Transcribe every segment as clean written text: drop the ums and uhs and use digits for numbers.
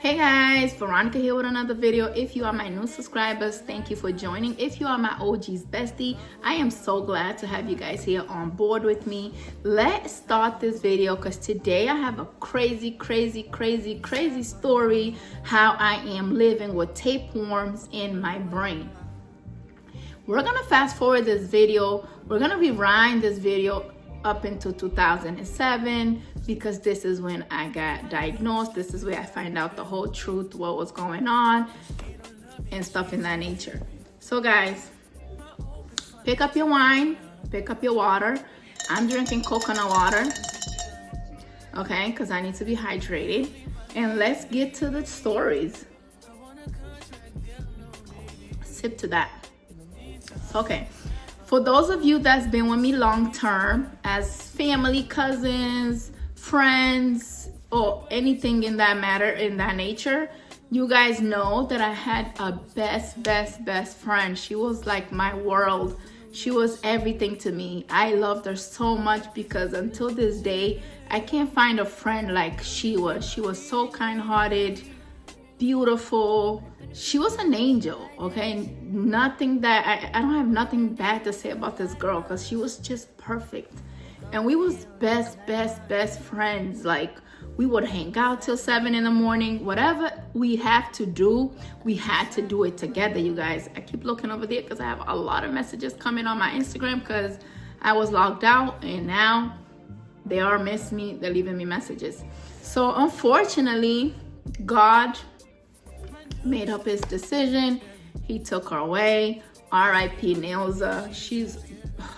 Hey guys, Veronica here with another video. If you are my new subscribers, thank you for joining. If you are my OG's bestie, I am so glad to have you guys here on board with me. Let's start this video because today I have a crazy story how I am living with tapeworms in my brain. We're gonna fast forward this video. We're gonna rewind this video up into 2007 because this is when I got diagnosed. This is where I find out the whole truth, what was going on and stuff in that nature. So guys, pick up your wine, pick up your water. I'm drinking coconut water, okay, because I need to be hydrated. And let's get to the stories. Sip to that. Okay. For those of you that's been with me long term, as family, cousins, friends, or anything in that matter, in that nature, you guys know that I had a best friend. She was like my world. She was everything to me. I loved her so much because until this day, I can't find a friend like she was. She was so kind-hearted, beautiful. She was an angel, okay? Nothing that I don't have nothing bad to say about this girl because she was just perfect. And we was best friends. Like, we would hang out till 7 in the morning. Whatever we have to do, we had to do it together, you guys. I keep looking over there because I have a lot of messages coming on my Instagram because I was logged out and now they are missing me. They're leaving me messages. So unfortunately, God made up his decision. He took her away. R.I.P. Nailza. She's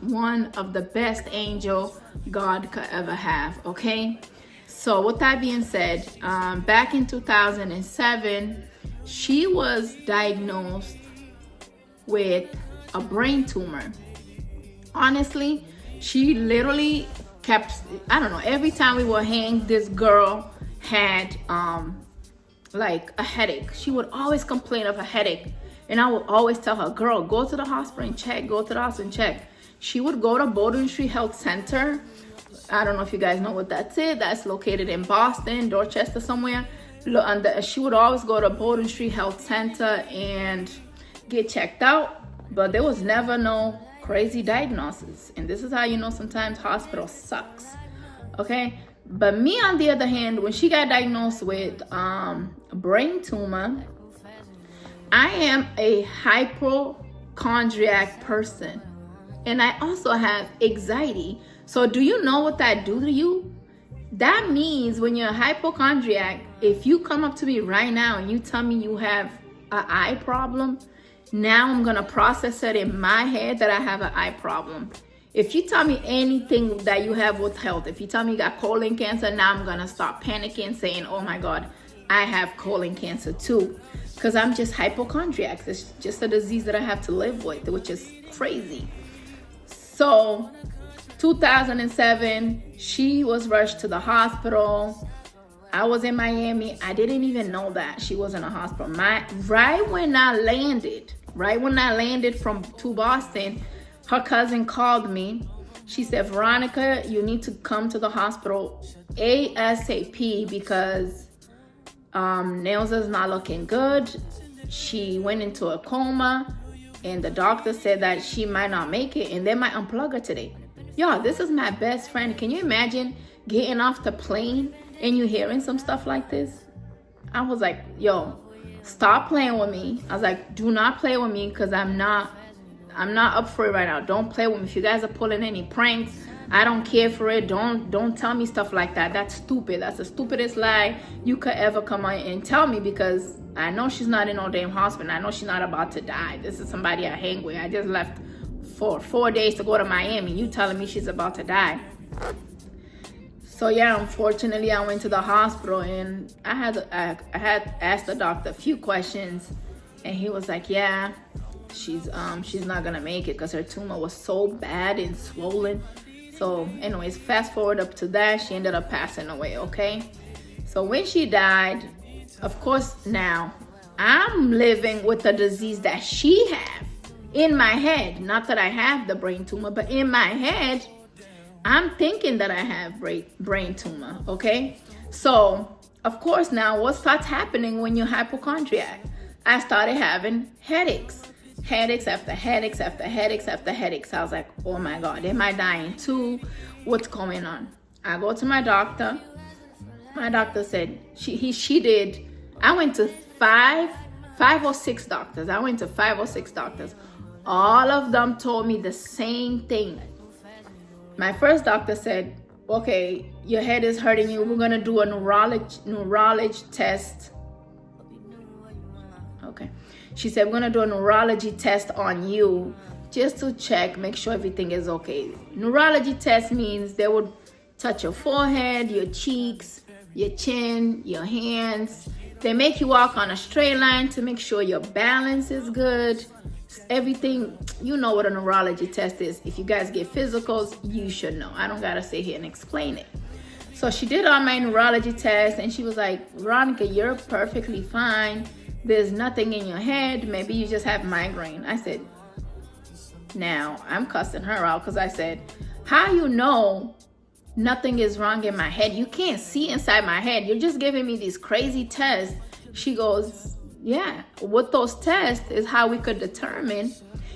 one of the best angel God could ever have, okay? So with that being said, back in 2007, she was diagnosed with a brain tumor. Honestly, she literally kept, I don't know, every time we would hang, this girl had like a headache. She would always complain of a headache. And I would always tell her, girl, go to the hospital and check, go to the hospital and check. She would go to Bowdoin Street Health Center. I don't know if you guys know what that's it. That's located in Boston, Dorchester somewhere. She would always go to Bowdoin Street Health Center and get checked out. But there was never no crazy diagnosis. And this is how you know sometimes hospital sucks, okay? But me, on the other hand, when she got diagnosed with a brain tumor, I am a hypochondriac person. And I also have anxiety. So do you know what that do to you? That means when you're a hypochondriac, if you come up to me right now and you tell me you have an eye problem, now I'm going to process it in my head that I have an eye problem. If you tell me anything that you have with health, if you tell me you got colon cancer, now I'm going to start panicking saying, oh my God, I have colon cancer too. Because I'm just hypochondriac. It's just a disease that I have to live with, which is crazy. So 2007, she was rushed to the hospital. I was in Miami. I didn't even know that she was in a hospital. Right when I landed to Boston, her cousin called me. She said, Veronica, you need to come to the hospital ASAP because Nailza's not looking good. She went into a coma and the doctor said that she might not make it and they might unplug her today. Yo, this is my best friend. Can you imagine getting off the plane and you hearing some stuff like this? I was like, yo, stop playing with me. I was like, do not play with me because I'm not up for it right now. Don't play with me. If you guys are pulling any pranks, I don't care for it. Don't tell me stuff like that. That's stupid. That's the stupidest lie you could ever come on and tell me because I know she's not in no damn hospital. I know she's not about to die. This is somebody I hang with. I just left for 4 days to go to Miami. You telling me she's about to die. So yeah, unfortunately, I went to the hospital and I had asked the doctor a few questions and he was like, yeah, she's not gonna make it because her tumor was so bad and swollen. So anyways, fast forward up to that, she ended up passing away, okay? So when she died, of course now I'm living with the disease that she had in my head. Not that I have the brain tumor, but in my head, I'm thinking that I have brain tumor, okay? So of course, now what starts happening when you're hypochondriac? I started having headaches. Headaches after headaches after headaches after headaches. I was like, oh my God, am I dying too? What's going on? I go to my doctor. My doctor said she did. I went to five or six doctors. I went to 5 or 6 doctors. All of them told me the same thing. My first doctor said, okay, your head is hurting you. We're gonna do a neurology test. Okay. She said, we're gonna do a neurology test on you just to check, make sure everything is okay. Neurology test means they would touch your forehead, your cheeks, your chin, your hands. They make you walk on a straight line to make sure your balance is good. Everything, you know what a neurology test is. If you guys get physicals, you should know. I don't gotta sit here and explain it. So she did all my neurology tests and she was like, Veronica, you're perfectly fine. There's nothing in your head. Maybe you just have migraine. I said, now I'm cussing her out because I said, how you know nothing is wrong in my head? You can't see inside my head. You're just giving me these crazy tests. She goes, yeah, with those tests is how we could determine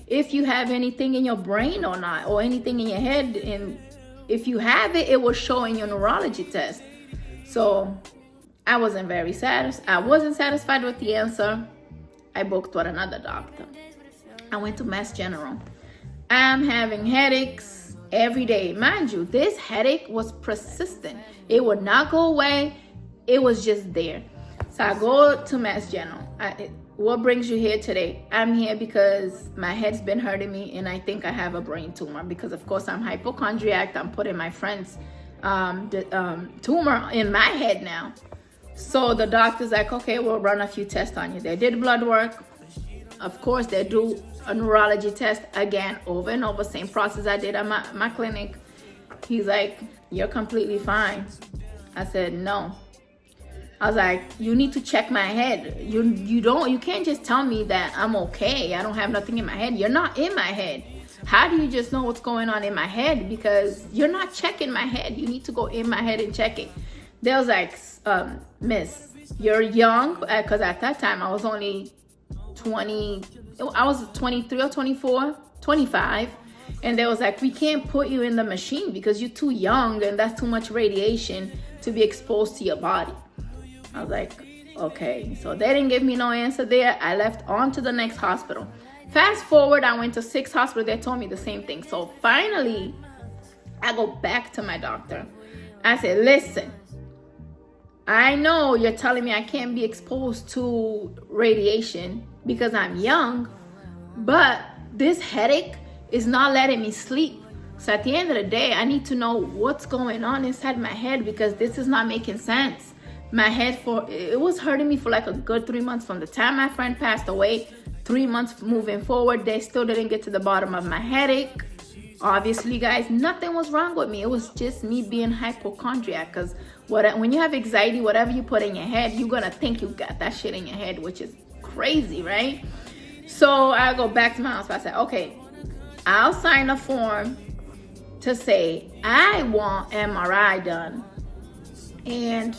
if you have anything in your brain or not, or anything in your head. And if you have it, it will show in your neurology test. So I wasn't very satisfied. I wasn't satisfied with the answer. I booked with another doctor. I went to Mass General. I'm having headaches every day. Mind you, this headache was persistent. It would not go away. It was just there. So I go to Mass General. What brings you here today? I'm here because my head's been hurting me and I think I have a brain tumor because, of course, I'm hypochondriac. I'm putting my friend's tumor in my head now. So the doctor's like, okay, we'll run a few tests on you. They did blood work. Of course, they do a neurology test again, over and over, same process I did at my clinic. He's like, you're completely fine. I said, no. I was like, you need to check my head. You can't just tell me that I'm okay. I don't have nothing in my head. You're not in my head. How do you just know what's going on in my head? Because you're not checking my head. You need to go in my head and check it. They was like, miss, you're young. Because at that time, I was only 20. I was 23 or 24, 25. And they was like, we can't put you in the machine because you're too young and that's too much radiation to be exposed to your body. I was like, okay. So they didn't give me no answer there. I left on to the next hospital. Fast forward, I went to 6 hospitals. They told me the same thing. So finally, I go back to my doctor. I said, listen, I know you're telling me I can't be exposed to radiation because I'm young, but this headache is not letting me sleep. So at the end of the day, I need to know what's going on inside my head because this is not making sense. My head, it was hurting me for like a good 3 months from the time my friend passed away. 3 months moving forward, they still didn't get to the bottom of my headache. Obviously, guys, nothing was wrong with me. It was just me being hypochondriac because when you have anxiety, whatever you put in your head, you're going to think you got that shit in your head, which is crazy, right? So I go back to my house. I said, okay, I'll sign a form to say I want MRI done. And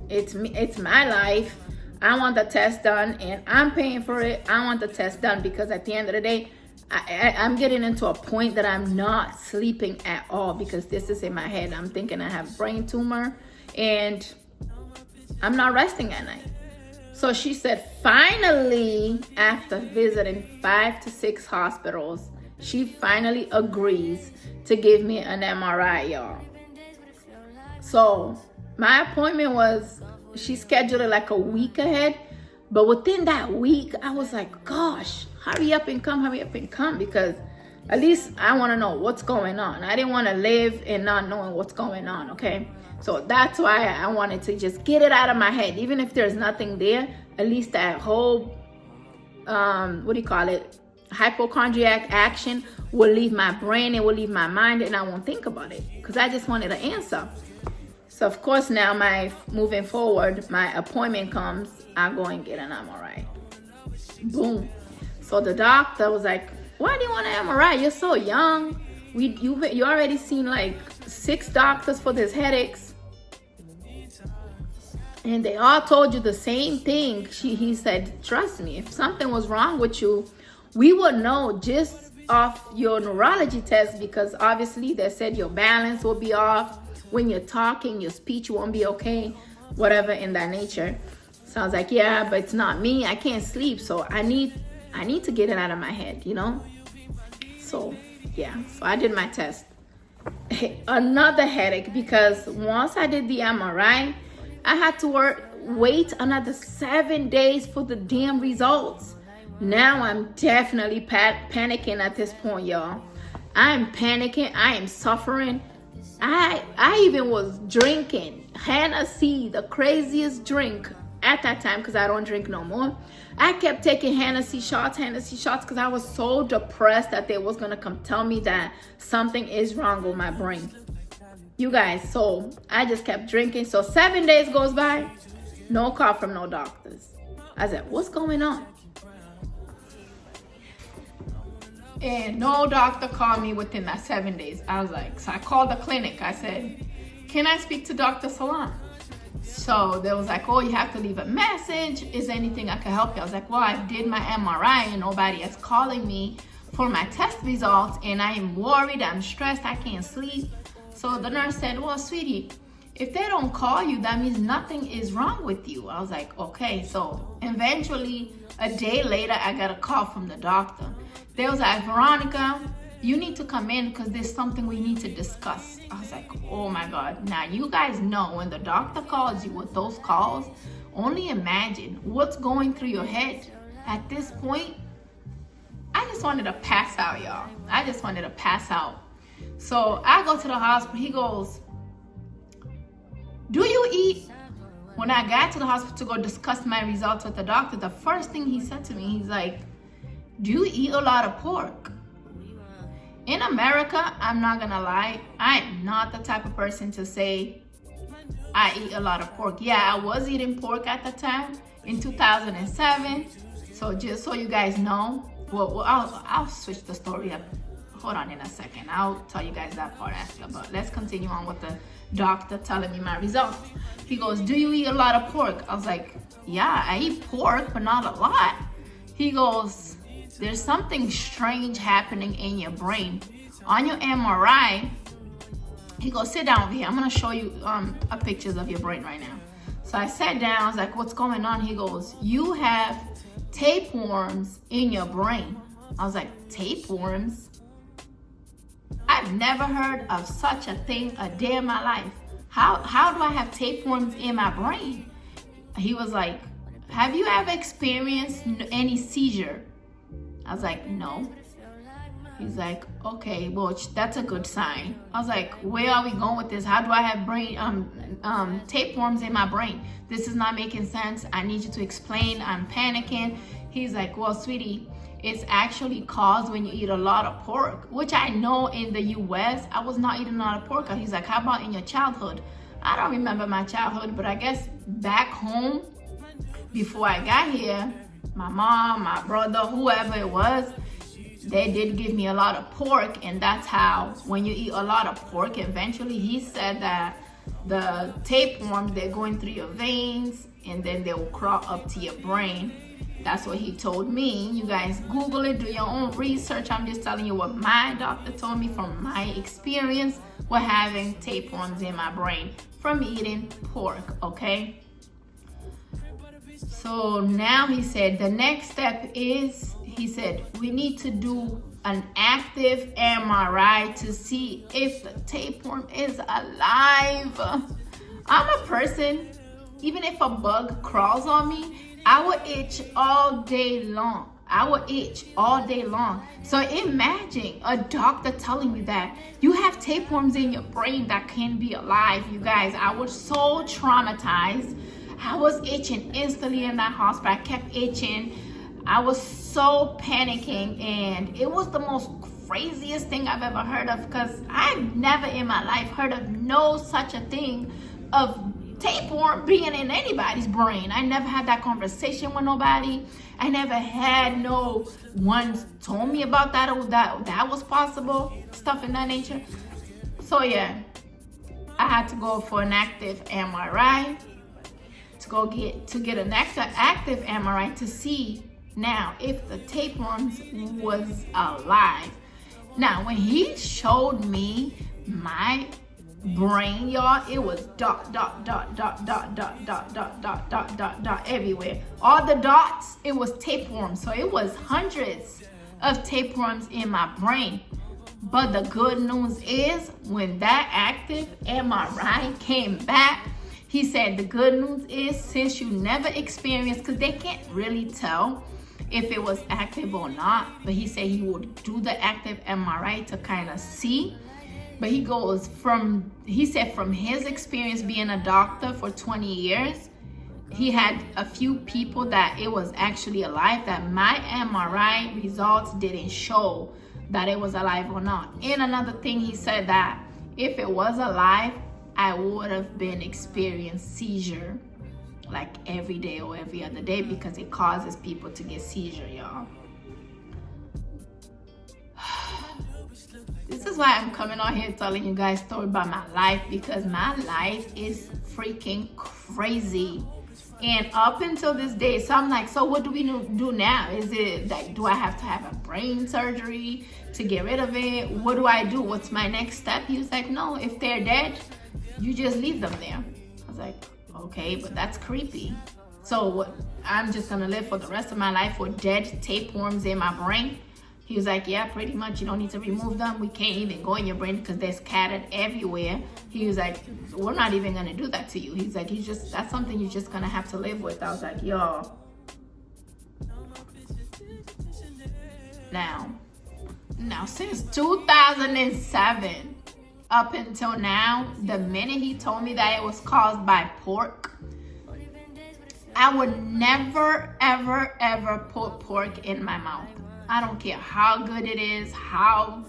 it's my life. I want the test done and I'm paying for it. I want the test done because at the end of the day, I'm getting into a point that I'm not sleeping at all because this is in my head. I'm thinking I have brain tumor and I'm not resting at night. So she said, finally, after visiting 5 to 6 hospitals, she finally agrees to give me an MRI, y'all. So my appointment was, she scheduled it like a week ahead. But within that week, I was like, gosh, hurry up and come because at least I want to know what's going on. I didn't want to live and not knowing what's going on, okay? So that's why I wanted to just get it out of my head. Even if there's nothing there, at least that whole, hypochondriac action will leave my brain, it will leave my mind, and I won't think about it because I just wanted an answer. So of course now moving forward, my appointment comes, I go and get an MRI. Boom. So the doctor was like, why do you want an MRI? You're so young. You already seen like 6 doctors for these headaches. And they all told you the same thing. He said, trust me, if something was wrong with you, we would know just off your neurology test, because obviously they said your balance will be off. When you're talking, your speech won't be okay, whatever in that nature. So I was like, yeah, but it's not me. I can't sleep. So I need to get it out of my head, you know? So yeah, so I did my test. Another headache, because once I did the MRI, I had to wait another 7 days for the damn results. Now I'm definitely panicking at this point, y'all. I'm panicking. I am suffering. I even was drinking Hennessy, the craziest drink at that time, because I don't drink no more. I kept taking Hennessy shots, because I was so depressed that they was going to come tell me that something is wrong with my brain. You guys, so I just kept drinking. So 7 days goes by, no call from no doctors. I said, what's going on? And no doctor called me within that 7 days. I was like, so I called the clinic. I said, can I speak to Dr. Salam? So they was like, oh, you have to leave a message. Is there anything I can help you? I was like, well, I did my MRI and nobody is calling me for my test results, and I am worried, I'm stressed, I can't sleep. So the nurse said, well, sweetie, if they don't call you, that means nothing is wrong with you. I was like, okay. So eventually, a day later, I got a call from the doctor. They was like, Veronica, you need to come in because there's something we need to discuss. I was like, oh my God. Now, you guys know when the doctor calls you with those calls, only imagine what's going through your head. At this point, I just wanted to pass out, y'all. I just wanted to pass out. So I go to the hospital. He goes, do you eat? When I got to the hospital to go discuss my results with the doctor, the first thing he said to me, he's like, do you eat a lot of pork? In America, I'm not gonna lie, I'm not the type of person to say I eat a lot of pork. Yeah, I was eating pork at the time in 2007. So just so you guys know, well I'll switch the story up. Hold on in a second. I'll tell you guys that part after, but let's continue on with the doctor telling me my results. He goes, do you eat a lot of pork? I was like, yeah, I eat pork, but not a lot. He goes, there's something strange happening in your brain. On your MRI, he goes, sit down over here. I'm gonna show you pictures of your brain right now. So I sat down, I was like, what's going on? He goes, you have tapeworms in your brain. I was like, tapeworms? I've never heard of such a thing a day in my life. How do I have tapeworms in my brain? He was like, have you ever experienced any seizure? I was like, no. He's like, okay, well, that's a good sign. I was like, where are we going with this? How do I have brain tapeworms in my brain? This is not making sense. I need you to explain. I'm panicking. He's like, well, sweetie, it's actually caused when you eat a lot of pork, which I know in the US, I was not eating a lot of pork. He's like, how about in your childhood? I don't remember my childhood, but I guess back home, before I got here, my mom, my brother, whoever it was, they did give me a lot of pork, and that's how when you eat a lot of pork, eventually he said that the tapeworms, they're going through your veins and then they will crawl up to your brain. That's what he told me. You guys Google it, do your own research. I'm just telling you what my doctor told me from my experience with having tapeworms in my brain from eating pork, okay? So now he said the next step is, he said, we need to do an active MRI to see if the tapeworm is alive. I'm a person, even if a bug crawls on me, I will itch all day long. I will itch all day long. So imagine a doctor telling me that you have tapeworms in your brain that can be alive. You guys, I was so traumatized. I was itching instantly in that hospital. I kept itching. I was so panicking, and it was the most craziest thing I've ever heard of, because I've never in my life heard of no such a thing of tapeworm being in anybody's brain. I never had that conversation with nobody. I never had no one told me about that, or that was possible, stuff in that nature. So yeah, I had to go for an active MRI to to get an active MRI to see now if the tapeworms was alive. Now, when he showed me my brain, y'all, it was dot everywhere. All the dots, it was tapeworms. So it was hundreds of tapeworms in my brain. But the good news is, when that active MRI came back, he said the good news is, since you never experienced, because they can't really tell if it was active or not, but he said he would do the active MRI to kind of see. But he said from his experience being a doctor for 20 years, he had a few people that it was actually alive, that my MRI results didn't show that it was alive or not. And another thing, he said that if it was alive, I would have been experiencing seizure like every day or every other day, because it causes people to get seizure, y'all. This is why I'm coming on here telling you guys story about my life, because my life is freaking crazy. And up until this day, so I'm like, so what do we do now? Is it like, do I have to have a brain surgery to get rid of it? What do I do? What's my next step? He was like, no, if they're dead, you just leave them there. I was like, okay, but that's creepy. So what, I'm just gonna live for the rest of my life with dead tapeworms in my brain? He was like, yeah, pretty much. You don't need to remove them. We can't even go in your brain because they're scattered everywhere. He was like, we're not even gonna do that to you. He's like, that's something you're just gonna have to live with. I was like, yo. Now since 2007 up until now, the minute he told me that it was caused by pork, I would never, ever, ever put pork in my mouth. I don't care how good it is, I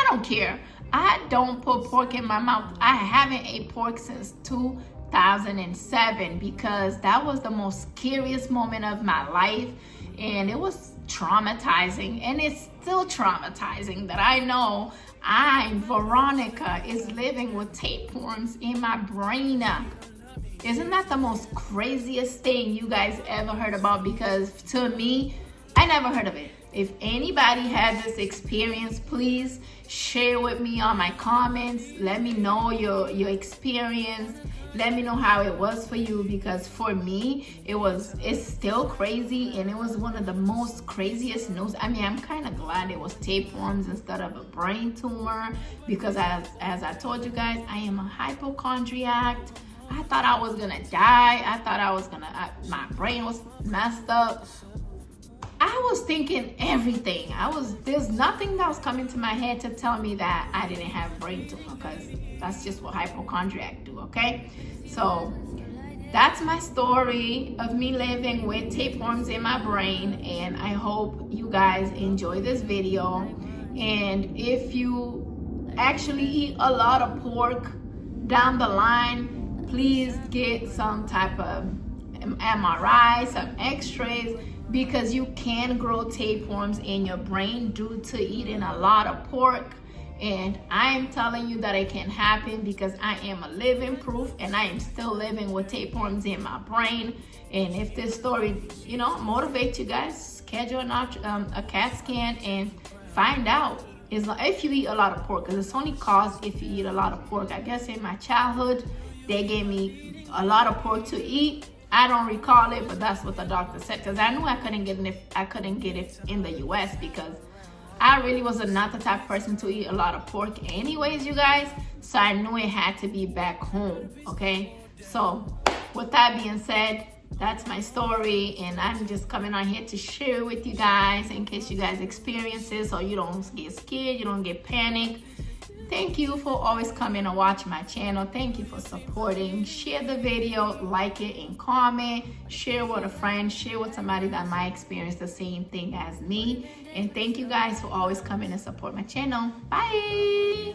don't care. I don't put pork in my mouth. I haven't ate pork since 2007, because that was the most scariest moment of my life, and it was traumatizing, and it's still traumatizing that I know Veronica, is living with tapeworms in my brain. Isn't that the most craziest thing you guys ever heard about? Because to me, I never heard of it. If anybody had this experience, please share with me on my comments. Let me know your experience. Let me know how it was for you, because for me, it's still crazy, and it was one of the most craziest news. I mean, I'm kind of glad it was tapeworms instead of a brain tumor, because as I told you guys, I am a hypochondriac. I thought I was gonna die. I thought my brain was messed up. I was thinking everything. There's nothing that was coming to my head to tell me that I didn't have brain tumor, because that's just what hypochondriac do, okay? So that's my story of me living with tapeworms in my brain, and I hope you guys enjoy this video. And if you actually eat a lot of pork down the line, please get some type of MRI, some x-rays, because you can grow tapeworms in your brain due to eating a lot of pork. And I am telling you that it can happen, because I am a living proof, and I am still living with tapeworms in my brain. And if this story, motivates you guys, schedule a CAT scan and find out if you eat a lot of pork, because it's only caused if you eat a lot of pork. I guess in my childhood, they gave me a lot of pork to eat. I don't recall it, but that's what the doctor said, because I knew I couldn't get it in the US, because I really was not the type of person to eat a lot of pork anyways, you guys. So I knew it had to be back home, okay? So with that being said, that's my story, and I'm just coming on here to share with you guys in case you guys experience this, so you don't get scared, you don't get panicked. Thank you for always coming and watching my channel. Thank you for supporting. Share the video, like it, and comment. Share with a friend. Share with somebody that might experience the same thing as me. And thank you guys for always coming and support my channel. Bye.